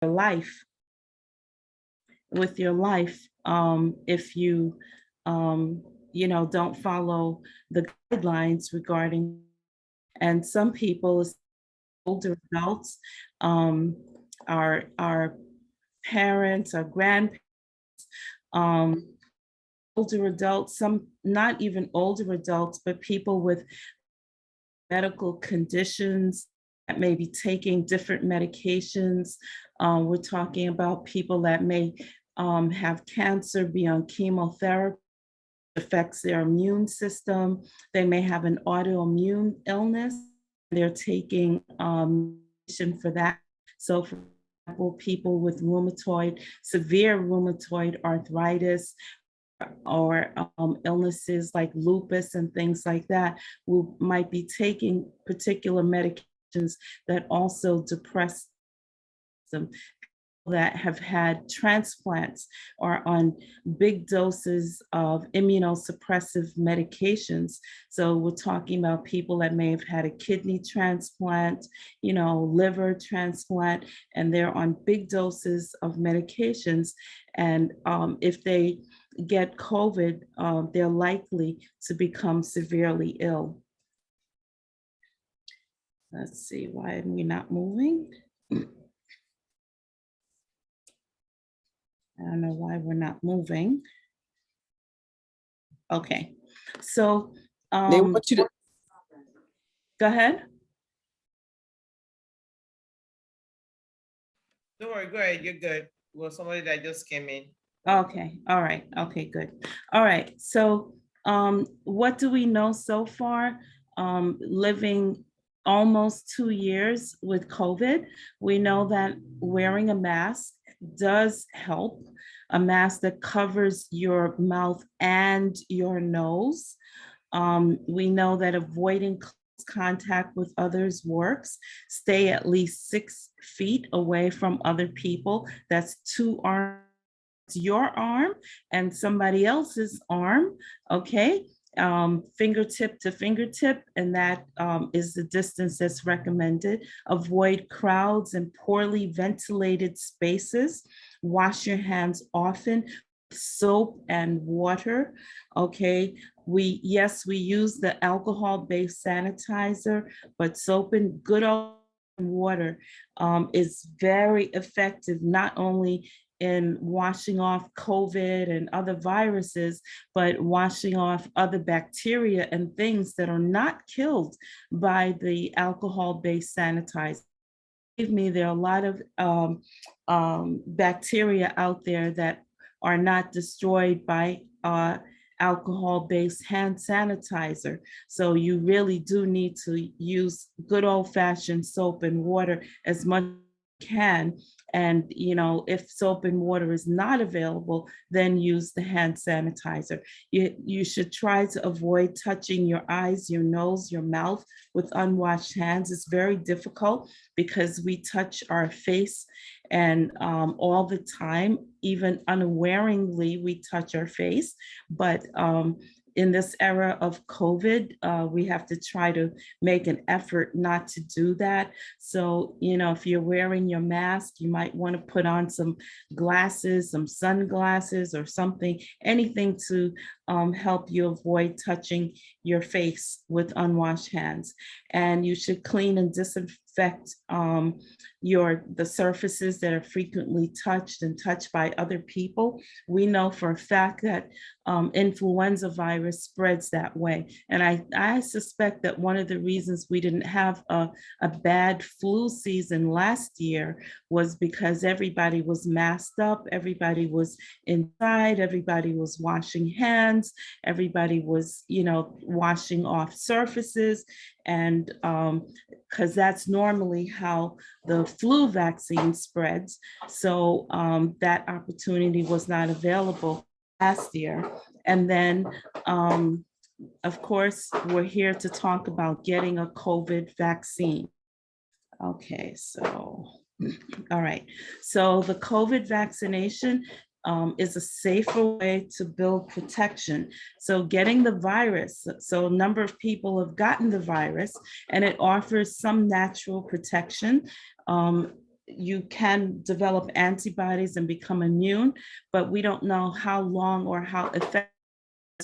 your life, if you, don't follow the guidelines regarding, and some people, older adults, um, our parents, our grandparents, um, older adults, some not even older adults, but people with medical conditions that may be taking different medications. We're talking about people that may have cancer, be on chemotherapy, affects their immune system. They may have an autoimmune illness. They're taking medicine for that. So, for example, people with severe rheumatoid arthritis, or illnesses like lupus and things like that, we might be taking particular medications that also depress them. That have had transplants or on big doses of immunosuppressive medications. So we're talking about people that may have had a kidney transplant, liver transplant, and they're on big doses of medications. And if they get COVID, they're likely to become severely ill. Let's see, why am we not moving? I don't know why we're not moving. Okay, so They want you to. go ahead. Don't worry, go ahead, you're good. Well, somebody that just came in. Okay, all right, okay, good. All right, so what do we know so far? Living almost 2 years with COVID, we know that wearing a mask does help, a mask that covers your mouth and your nose. We know that avoiding close contact with others works. Stay at least 6 feet away from other people. That's 2 arms, your arm and somebody else's arm, okay? Fingertip to fingertip, and that is the distance that's recommended. Avoid crowds and poorly ventilated spaces. Wash your hands often, soap and water, okay? We use the alcohol-based sanitizer, but soap and good old water is very effective, not only in washing off COVID and other viruses, but washing off other bacteria and things that are not killed by the alcohol-based sanitizer. Believe me, there are a lot of bacteria out there that are not destroyed by alcohol-based hand sanitizer. So you really do need to use good old-fashioned soap and water as much as you can. And if soap and water is not available, then use the hand sanitizer. You should try to avoid touching your eyes, your nose, your mouth with unwashed hands. It's very difficult because we touch our face and all the time, even unawareingly, we touch our face. But in this era of COVID, we have to try to make an effort not to do that. So, if you're wearing your mask, you might want to put on some glasses, some sunglasses or something, anything to help you avoid touching your face with unwashed hands. And you should clean and disinfect the surfaces that are frequently touched by other people. We know for a fact that influenza virus spreads that way. And I suspect that one of the reasons we didn't have a bad flu season last year was because everybody was masked up, everybody was inside, everybody was washing hands, everybody was, washing off surfaces. And because that's normally how the flu vaccine spreads. So that opportunity was not available last year. And then, of course, we're here to talk about getting a COVID vaccine. Okay, so, all right. So the COVID vaccination is a safer way to build protection. So getting the virus, so a number of people have gotten the virus and it offers some natural protection. you can develop antibodies and become immune, but we don't know how long or how effective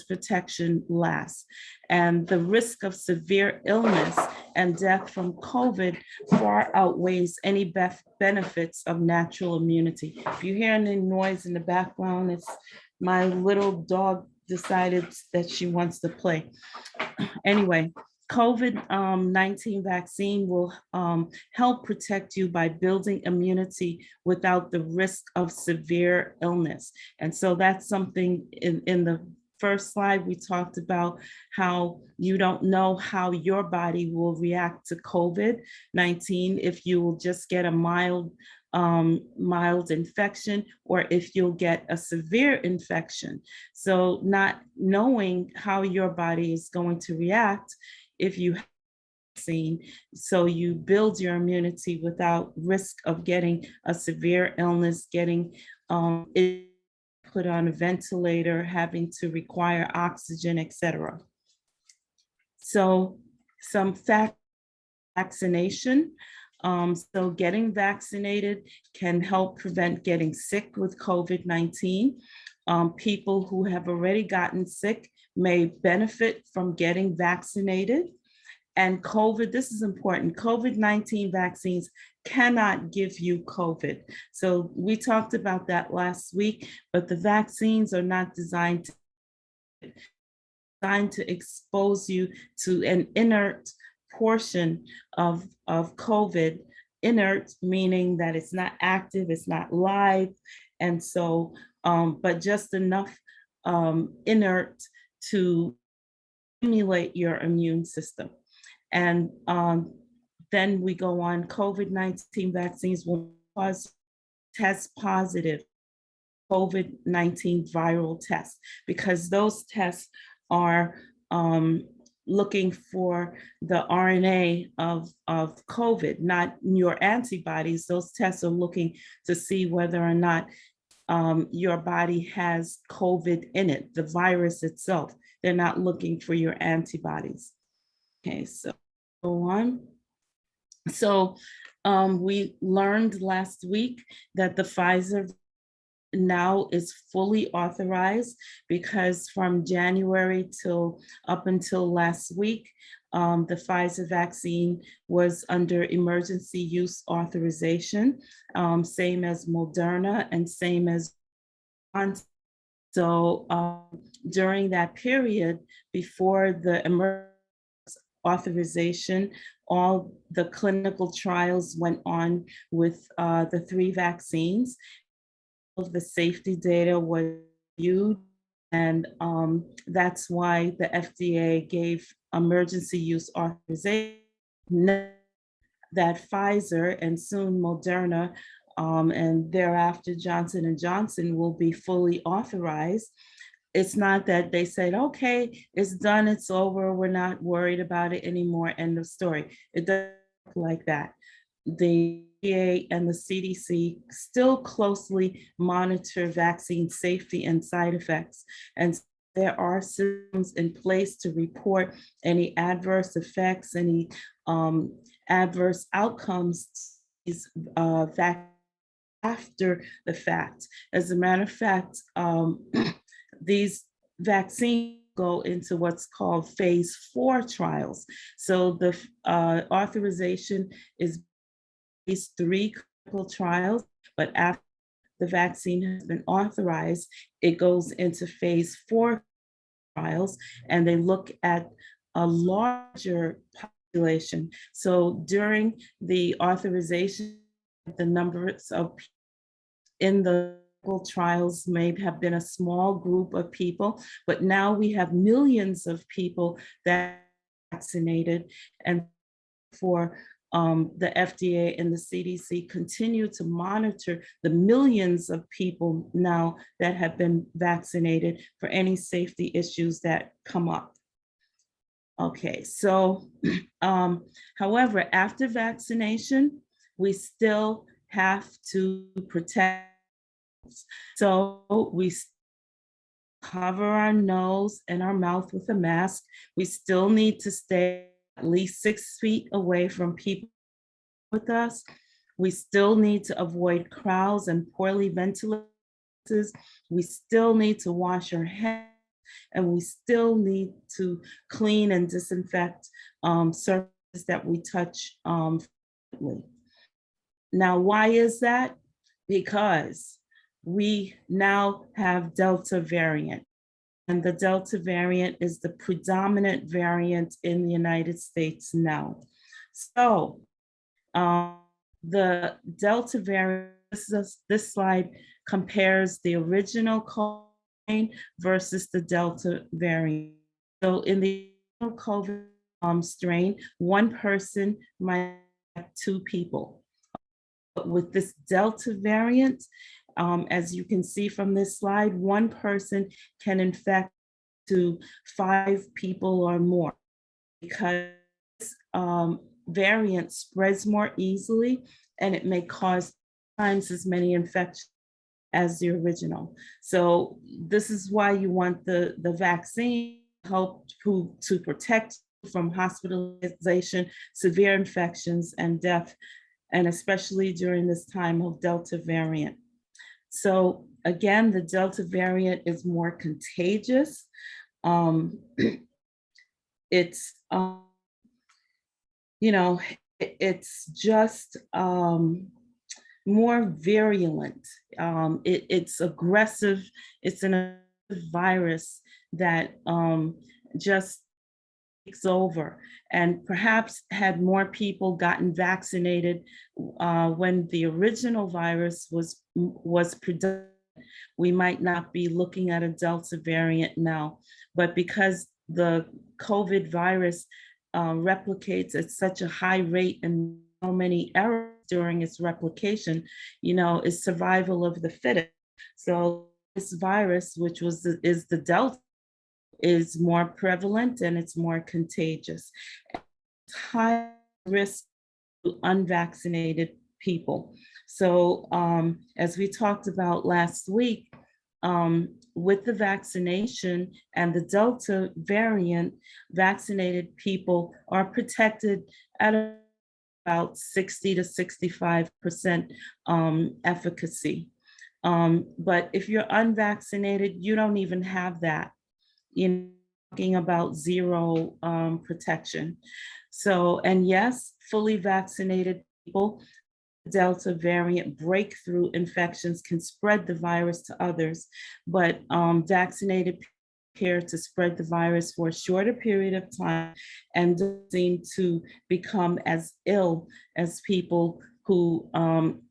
protection lasts. And the risk of severe illness and death from COVID far outweighs any benefits of natural immunity. If you hear any noise in the background, it's my little dog decided that she wants to play. Anyway, COVID-19 vaccine will help protect you by building immunity without the risk of severe illness. And so that's something in the first slide, we talked about how you don't know how your body will react to COVID-19, if you will just get a mild infection or if you'll get a severe infection. So not knowing how your body is going to react if you have vaccine, so you build your immunity without risk of getting a severe illness, getting put on a ventilator, having to require oxygen, etc. So some vaccination. So getting vaccinated can help prevent getting sick with COVID-19. People who have already gotten sick may benefit from getting vaccinated. And COVID, this is important, COVID-19 vaccines cannot give you COVID. So we talked about that last week, but the vaccines are not designed to expose you to an inert portion of COVID. Inert meaning that it's not active, it's not live. And so, but just enough inert to stimulate your immune system. And then we go on, COVID-19 vaccines will cause test positive COVID-19 viral tests, because those tests are looking for the RNA of COVID, not your antibodies. Those tests are looking to see whether or not your body has COVID in it, the virus itself. They're not looking for your antibodies. Okay, so go on. So we learned last week that the Pfizer now is fully authorized, because from January till up until last week, the Pfizer vaccine was under emergency use authorization, same as Moderna and same as Johnson. So during that period before the emergency authorization, all the clinical trials went on with the 3 vaccines. Of the safety data was viewed, and that's why the FDA gave emergency use authorization. That Pfizer and soon Moderna and thereafter Johnson and Johnson will be fully authorized. It's not that they said, okay, it's done, it's over, we're not worried about it anymore, end of story. It doesn't work like that. The FDA and the CDC still closely monitor vaccine safety and side effects. And there are systems in place to report any adverse effects, any adverse outcomes after the fact. As a matter of fact, these vaccines go into what's called phase 4 trials. So the authorization is phase 3 clinical trials, but after the vaccine has been authorized, it goes into phase 4 trials, and they look at a larger population. So during the authorization, the numbers of people in the trials may have been a small group of people, but now we have millions of people that are vaccinated, and for the FDA and the CDC continue to monitor the millions of people now that have been vaccinated for any safety issues that come up. Okay, so however, after vaccination, we still have to protect. So we cover our nose and our mouth with a mask. We still need to stay at least 6 feet away from people with us. We still need to avoid crowds and poorly ventilated places. We still need to wash our hands, and we still need to clean and disinfect surfaces that we touch frequently. Now, why is that? Because we now have Delta variant, and the Delta variant is the predominant variant in the United States now. So um, the Delta variant, this slide compares the original COVID versus the Delta variant. So in the original COVID strain, one person might have two people. But with this Delta variant, as you can see from this slide, one person can infect to 5 people or more, because variant spreads more easily, and it may cause times as many infections as the original. So this is why you want the vaccine to help to protect you from hospitalization, severe infections, and death, and especially during this time of Delta variant. So again, the Delta variant is more contagious. Um, it's, you know, it's just more virulent. It's aggressive. It's an aggressive virus that just takes over. And perhaps had more people gotten vaccinated when the original virus was predominant, we might not be looking at a Delta variant now. But because the COVID virus replicates at such a high rate and so many errors during its replication, is survival of the fittest. So this virus, which is the Delta, is more prevalent and it's more contagious. It's high risk to unvaccinated people. So as we talked about last week, with the vaccination and the Delta variant, vaccinated people are protected at about 60 to 65% efficacy. But if you're unvaccinated, you don't even have that. You're talking about zero protection. So, and yes, fully vaccinated people, Delta variant breakthrough infections can spread the virus to others, but vaccinated people appear to spread the virus for a shorter period of time and don't seem to become as ill as people who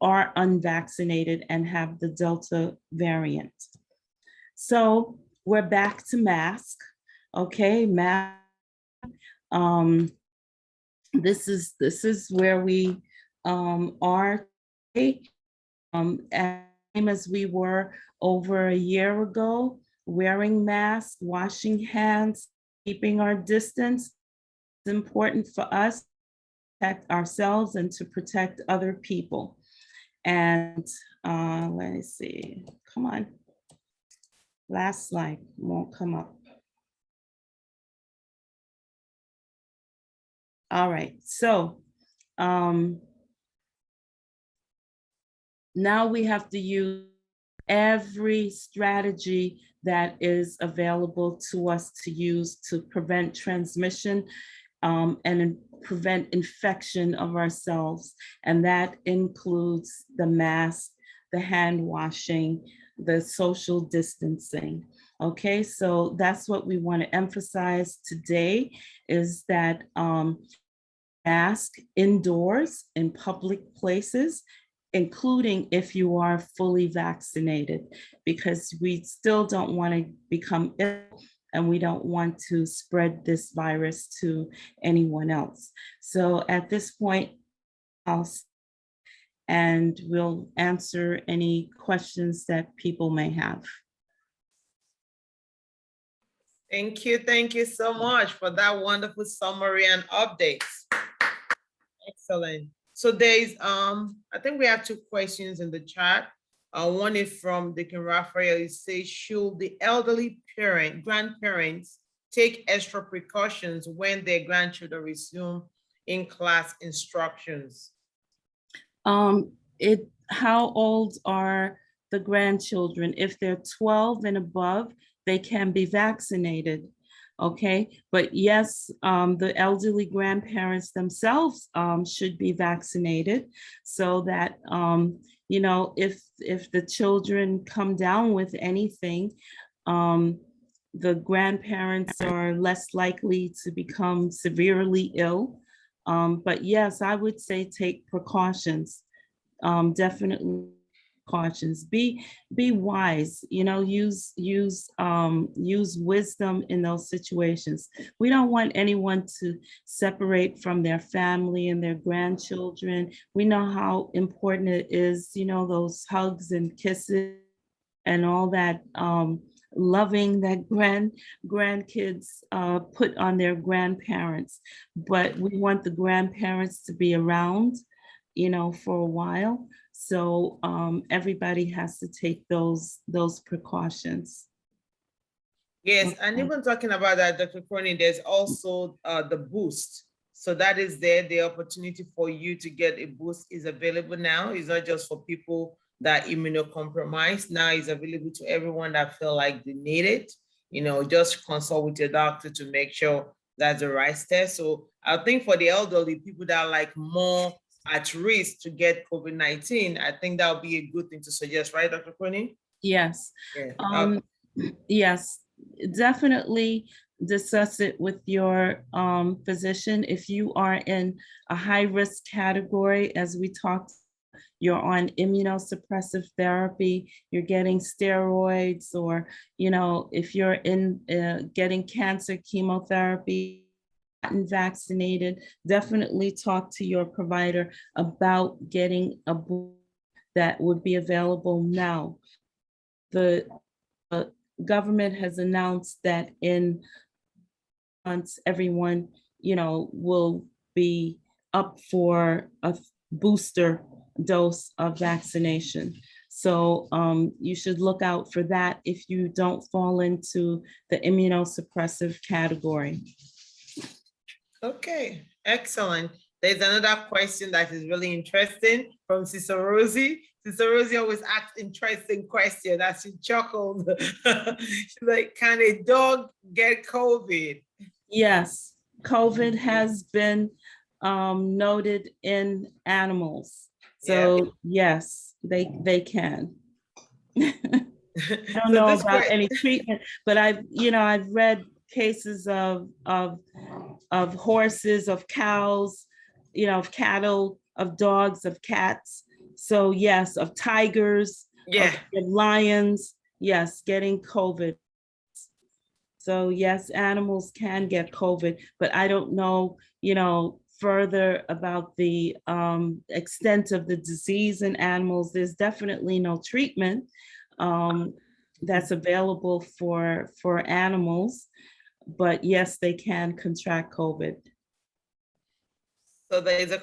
are unvaccinated and have the Delta variant. So we're back to mask. Okay, mask. This is where we are today, as we were over a year ago, wearing masks, washing hands, keeping our distance. It's important for us to protect ourselves and to protect other people. And let me see, come on. Last slide won't come up. All right, so now we have to use every strategy that is available to us to use to prevent transmission and prevent infection of ourselves. And that includes the mask, the hand washing, the social distancing. Okay, so that's what we want to emphasize today, is that mask indoors in public places, including if you are fully vaccinated, because we still don't want to become ill and we don't want to spread this virus to anyone else. So at this point, and we'll answer any questions that people may have. Thank you so much for that wonderful summary and updates. Excellent. So there's, I think we have 2 questions in the chat. One is from Deacon Raphael. It says, should the elderly grandparents take extra precautions when their grandchildren resume in-class instructions? How old are the grandchildren? If they're 12 and above, they can be vaccinated. Okay, but yes, the elderly grandparents themselves should be vaccinated so that if the children come down with anything, um, the grandparents are less likely to become severely ill. But yes, I would say take precautions. Definitely cautions. Be wise. Use wisdom in those situations. We don't want anyone to separate from their family and their grandchildren. We know how important it is. Those hugs and kisses and all that loving that grandkids put on their grandparents. But we want the grandparents to be around, for a while. So everybody has to take those precautions. Yes, and Okay. even talking about that, Dr. Cronin, there's also the boost. So that is there. The opportunity for you to get a boost is available now. It's not just for people that are immunocompromised. Now it's available to everyone that feel like they need it. Just consult with your doctor to make sure that's the right step. So I think for the elderly, people that are like more at risk to get COVID-19, I think that would be a good thing to suggest, right, Dr. Cronin? Yes. Yeah. Yes, definitely discuss it with your physician. If you are in a high risk category, as we talked, you're on immunosuppressive therapy, you're getting steroids, or if you're in getting cancer chemotherapy, gotten vaccinated, definitely talk to your provider about getting a boost that would be available now. The government has announced that in months, everyone, will be up for a booster dose of vaccination. So you should look out for that if you don't fall into the immunosuppressive category. Okay, excellent. There's another question that is really interesting from Sister Rosie. Sister Rosie always asks interesting questions as she chuckled. She's like, can a dog get COVID? Yes, COVID has been noted in animals. Yeah. So yes, they can. I don't So know this about question, any treatment, but I've read cases of horses, of cows, of cattle, of dogs, of cats. So yes, of tigers, yeah. of lions, yes, getting COVID. So yes, animals can get COVID, but I don't know, further about the extent of the disease in animals. There's definitely no treatment that's available for animals, but yes, they can contract COVID. So there is a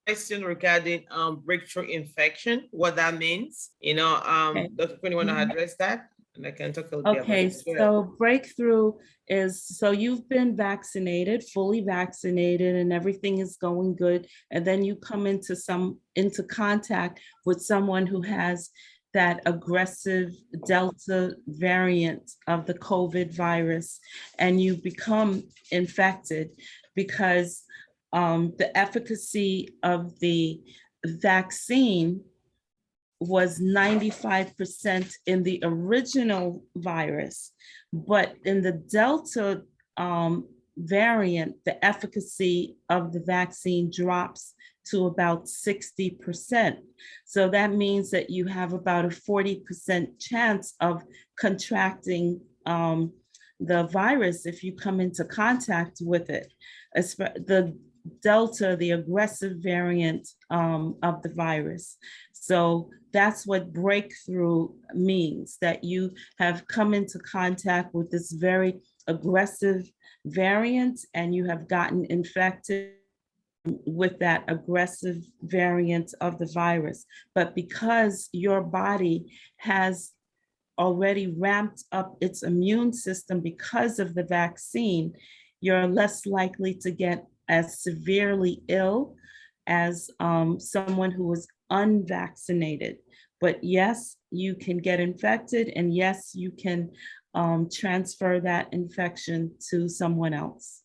question regarding breakthrough infection, what that means. Okay. Dr. Quinn, you want to address that? And I can talk a little bit about Okay, it. so breakthrough is, so you've been vaccinated, fully vaccinated, and everything is going good. And then you come into contact with someone who has that aggressive Delta variant of the COVID virus, and you become infected because the efficacy of the vaccine was 95% in the original virus, but in the Delta variant, the efficacy of the vaccine drops to about 60%. So that means that you have about a 40% chance of contracting the virus if you come into contact with it. The Delta, the aggressive variant of the virus. So that's what breakthrough means, that you have come into contact with this very aggressive variant and you have gotten infected with that aggressive variant of the virus. But because your body has already ramped up its immune system because of the vaccine, you're less likely to get as severely ill as someone who was unvaccinated. But yes, you can get infected, and yes, you can transfer that infection to someone else.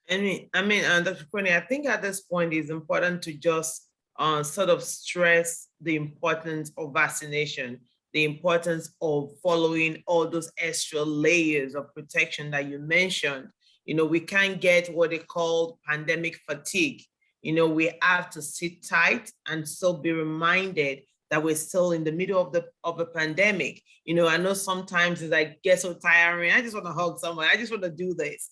Dr. Coney, I think at this point it's important to just sort of stress the importance of vaccination, the importance of following all those extra layers of protection that you mentioned. We can't get what they call pandemic fatigue. We have to sit tight and still be reminded that we're still in the middle of a pandemic. I know sometimes it's like get so tiring. I just want to hug someone. I just want to do this.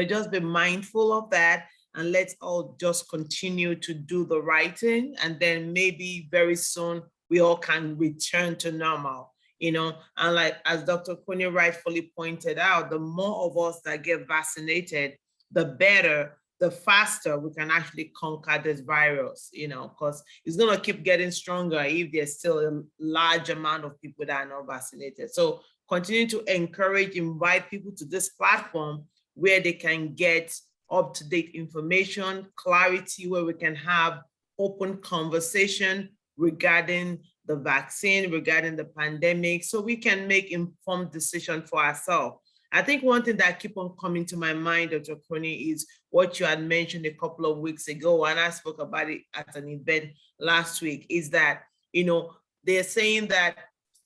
Just be mindful of that, and let's all just continue to do the right thing. And then maybe very soon we all can return to normal, and like as Dr. Coney rightfully pointed out, the more of us that get vaccinated, the better, the faster we can actually conquer this virus, because it's going to keep getting stronger if there's still a large amount of people that are not vaccinated. So continue to encourage, invite people to this platform where they can get up-to-date information, clarity, where we can have open conversation regarding the vaccine, regarding the pandemic, so we can make informed decisions for ourselves. I think one thing that keep on coming to my mind, Dr. Coney, is what you had mentioned a couple of weeks ago, and I spoke about it at an event last week, is that, they're saying that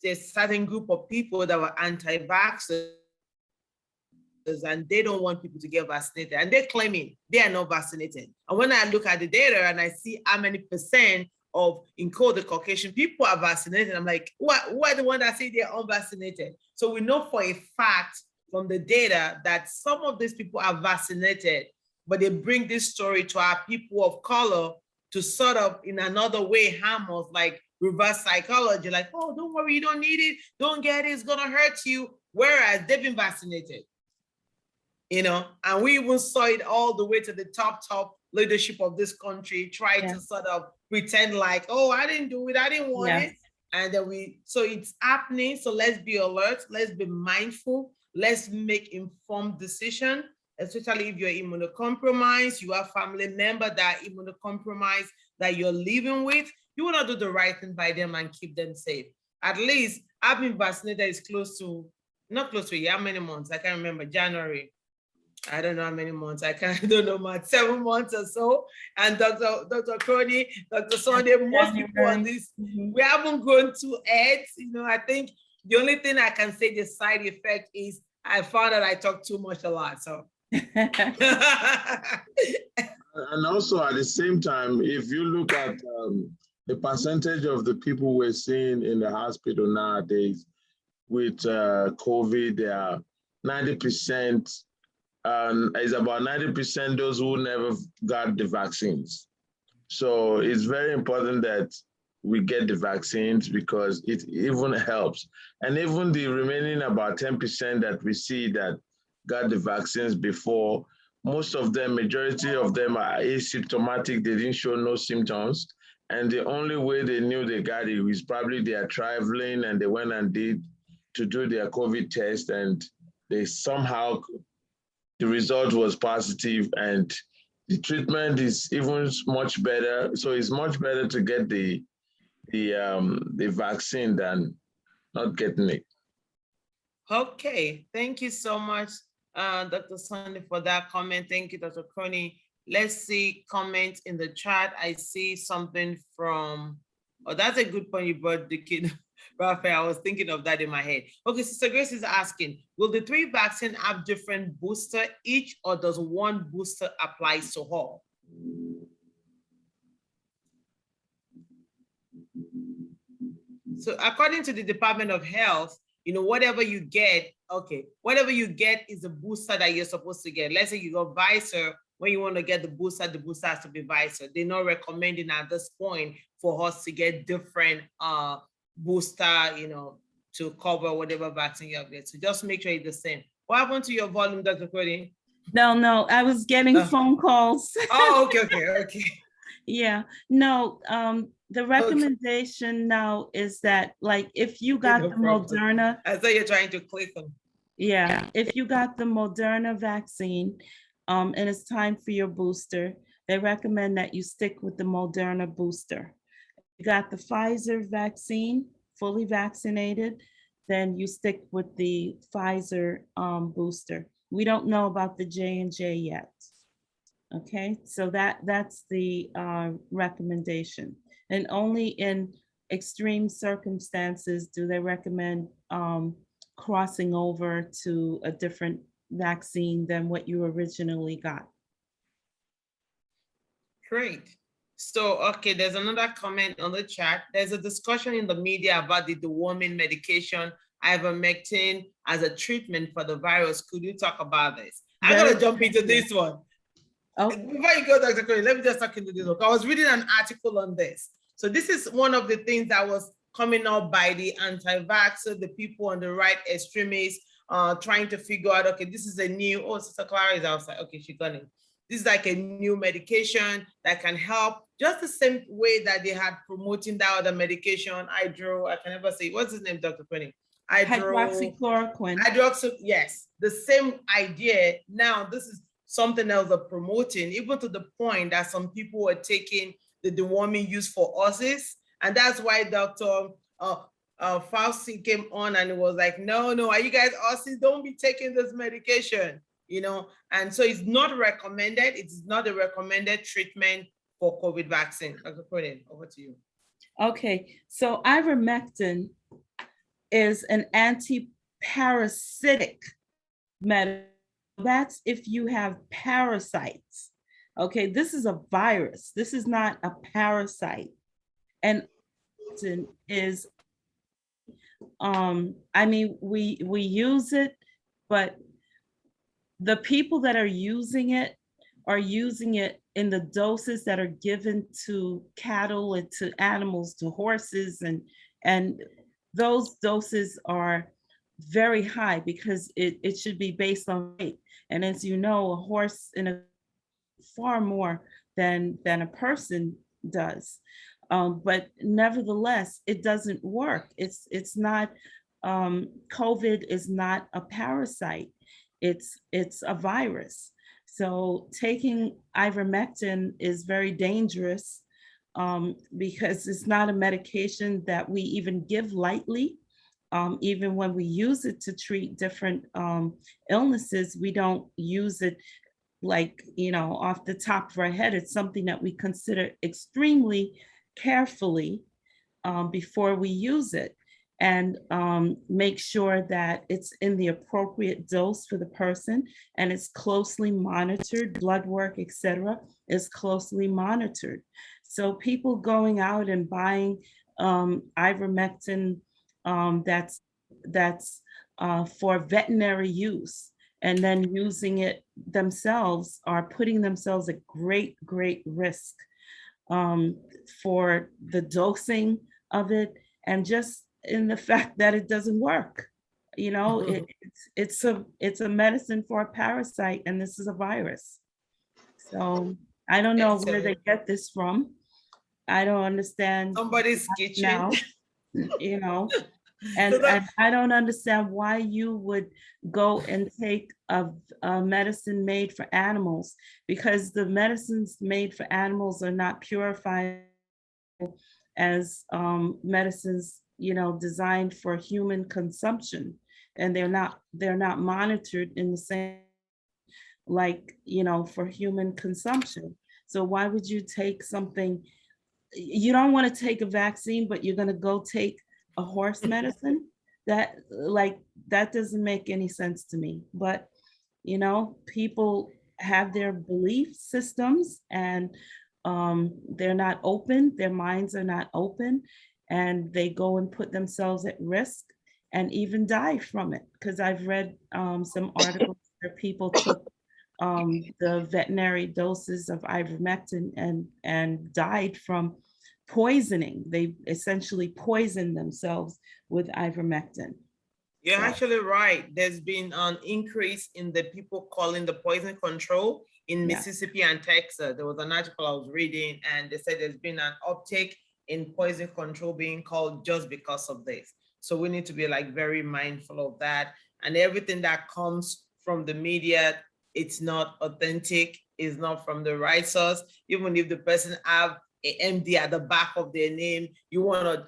there's a certain group of people that were anti-vaxxers and they don't want people to get vaccinated, and they're claiming they are not vaccinated. And when I look at the data and I see how many percent of, in quote, the Caucasian people are vaccinated, I'm like, what are the ones that say they're unvaccinated? So we know for a fact from the data that some of these people are vaccinated, but they bring this story to our people of color to sort of, in another way, harm us, like reverse psychology, like, oh, don't worry, you don't need it, don't get it, it's gonna hurt you, whereas they've been vaccinated. And we even saw it all the way to the top leadership of this country try to sort of pretend like, oh, I didn't do it, I didn't want it. And then so it's happening. So let's be alert, let's be mindful, let's make informed decision, especially if you're immunocompromised, you have family member that are immunocompromised that you're living with, you want to do the right thing by them and keep them safe. At least I've been vaccinated is not close to a year, how many months? I can't remember, January. I don't know how many months. I don't know, much, 7 months or so. And Dr. Coney, Dr. Sunday, most people on this, we haven't grown to heads. I think the only thing I can say the side effect is I found that I talk too much a lot. So. And also at the same time, if you look at the percentage of the people we're seeing in the hospital nowadays with COVID, they are 90%. Is about 90% those who never got the vaccines. So it's very important that we get the vaccines because it even helps. And even the remaining about 10% that we see that got the vaccines before, most of them, majority of them are asymptomatic. They didn't show no symptoms. And the only way they knew they got it was probably they are traveling and they went and did to do their COVID test, and they somehow, the result was positive, and the treatment is even much better. So it's much better to get the vaccine than not getting it. Okay, thank you so much, Dr. Sunday, for that comment. Thank you, Dr. Coney. Let's see comments in the chat. I see something from, oh, that's a good point you brought, the kid. Raphael, I was thinking of that in my head. Okay, Sister Grace is asking, will the 3 vaccines have different booster each, or does one booster apply to all? So according to the Department of Health, whatever you get, whatever you get is a booster that you're supposed to get. Let's say you got Pfizer, when you want to get the booster has to be Pfizer. They're not recommending at this point for us to get different booster, to cover whatever vaccine you have get. So just make sure it's the same. What happened to your volume, Dr. Cody? No, I was getting phone calls. Oh, okay. Yeah, no, the recommendation now is that, like, if you got the Moderna. I thought you're trying to click them. Yeah, if you got the Moderna vaccine, and it's time for your booster, they recommend that you stick with the Moderna booster. You got the Pfizer vaccine, fully vaccinated, then you stick with the Pfizer booster. We don't know about the J&J yet. Okay, so that's the recommendation. And only in extreme circumstances do they recommend crossing over to a different vaccine than what you originally got. Great. So, okay, there's another comment on the chat. There's a discussion in the media about the deworming medication, ivermectin, as a treatment for the virus. Could you talk about this? I'm going to jump into this one. Oh, Before you go, Dr. Curry, let me just talk into this one. I was reading an article on this. So this is one of the things that was coming up by the anti-vaxxer, the people on the right extremists, trying to figure out, okay, this is a new, oh, Sister Clara is outside. Okay, she's gone in. This is like a new medication that can help, just the same way that they had promoting that other medication, I can never say, what's his name, Dr. Penny? hydroxychloroquine. Yes, the same idea. Now, this is something else they're promoting, even to the point that some people were taking the deworming used for horses. And that's why Dr. Fauci came on and it was like, no, are you guys horses? Don't be taking this medication, you know? And so it's not recommended. It's not a recommended treatment for COVID vaccine. Dr. Cronin, over to you. Okay, so ivermectin is an anti-parasitic medicine. That's if you have parasites. Okay, this is a virus. This is not a parasite. And is, I mean, we use it, but the people that are using it in the doses that are given to cattle and to animals, to horses, and those doses are very high because it should be based on weight. And as you know, a horse in a far more than a person does. But nevertheless, it doesn't work. It's not, COVID is not a parasite. It's a virus. So taking ivermectin is very dangerous because it's not a medication that we even give lightly. Even when we use it to treat different illnesses, we don't use it like, you know, off the top of our head. It's something that we consider extremely carefully before we use it, and make sure that it's in the appropriate dose for the person, and it's closely monitored. Blood work, etc., is closely monitored. So people going out and buying ivermectin that's for veterinary use and then using it themselves are putting themselves at great risk for the dosing of it, and just in the fact that it doesn't work. You know, it's a medicine for a parasite, and this is a virus. So I don't know where they get this from. I don't understand. Somebody's kitchen. Now, you know, and I don't understand why you would go and take a medicine made for animals, because the medicines made for animals are not purified as medicines, you know, designed for human consumption, and they're not monitored in the same, like, you know, for human consumption. So why would you take something? You don't want to take a vaccine, but you're going to go take a horse medicine? That doesn't make any sense to me. But, you know, people have their belief systems, and they're not open, their minds are not open, and they go and put themselves at risk and even die from it. Because I've read some articles where people took the veterinary doses of ivermectin and died from poisoning. They essentially poisoned themselves with ivermectin. You're actually right. There's been an increase in the people calling the poison control in Mississippi and Texas. There was an article I was reading, and they said there's been an uptick in poison control being called just because of this. So we need to be like very mindful of that. And everything that comes from the media, it's not authentic. is not from the right source. Even if the person have a MD at the back of their name, you want to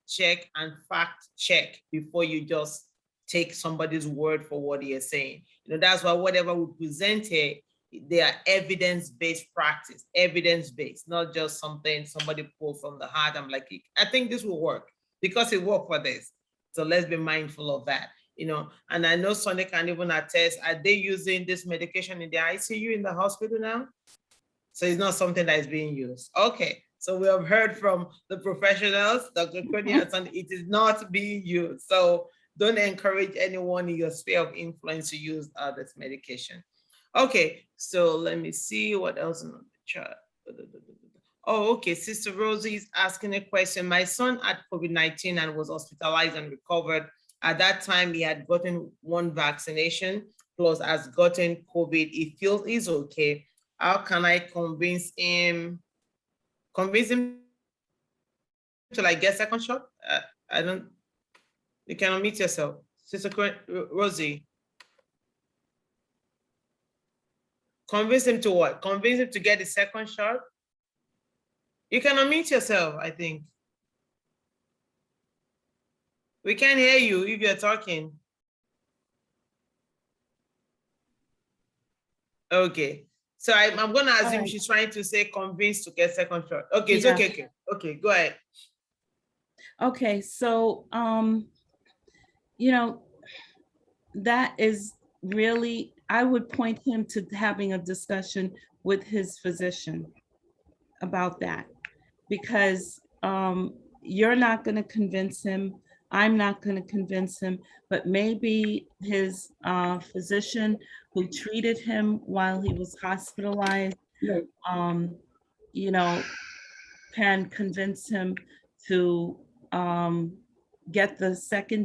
check and fact check before you just take somebody's word for what he is saying. That's why whatever we present here, they are evidence-based practice, evidence-based, not just something somebody pulled from the heart. I'm like, I think this will work because it worked for this. So let's be mindful of that. And I know Sonny can even attest, are they using this medication in the ICU in the hospital now? So it's not something that is being used. Okay, so we have heard from the professionals, Dr. Cody and Sonny, it is not being used. So don't encourage anyone in your sphere of influence to use this medication. Okay, so let me see what else in the chat. Oh, okay, Sister Rosie is asking a question. My son had COVID-19 and was hospitalized and recovered. At that time, he had gotten one vaccination, plus has gotten COVID. He feels he's okay. How can I convince him to like get second shot? I don't, you can unmute yourself. Sister Rosie. Convince him to what? Convince him to get the second shot? You can unmute yourself, I think. We can't hear you if you're talking. Okay. So I'm going to assume she's trying to say convince to get second shot. Okay, it's okay. Okay, go ahead. Okay, so, that is really, I would point him to having a discussion with his physician about that, because you're not going to convince him. I'm not going to convince him, but maybe his physician who treated him while he was hospitalized, can convince him to get the second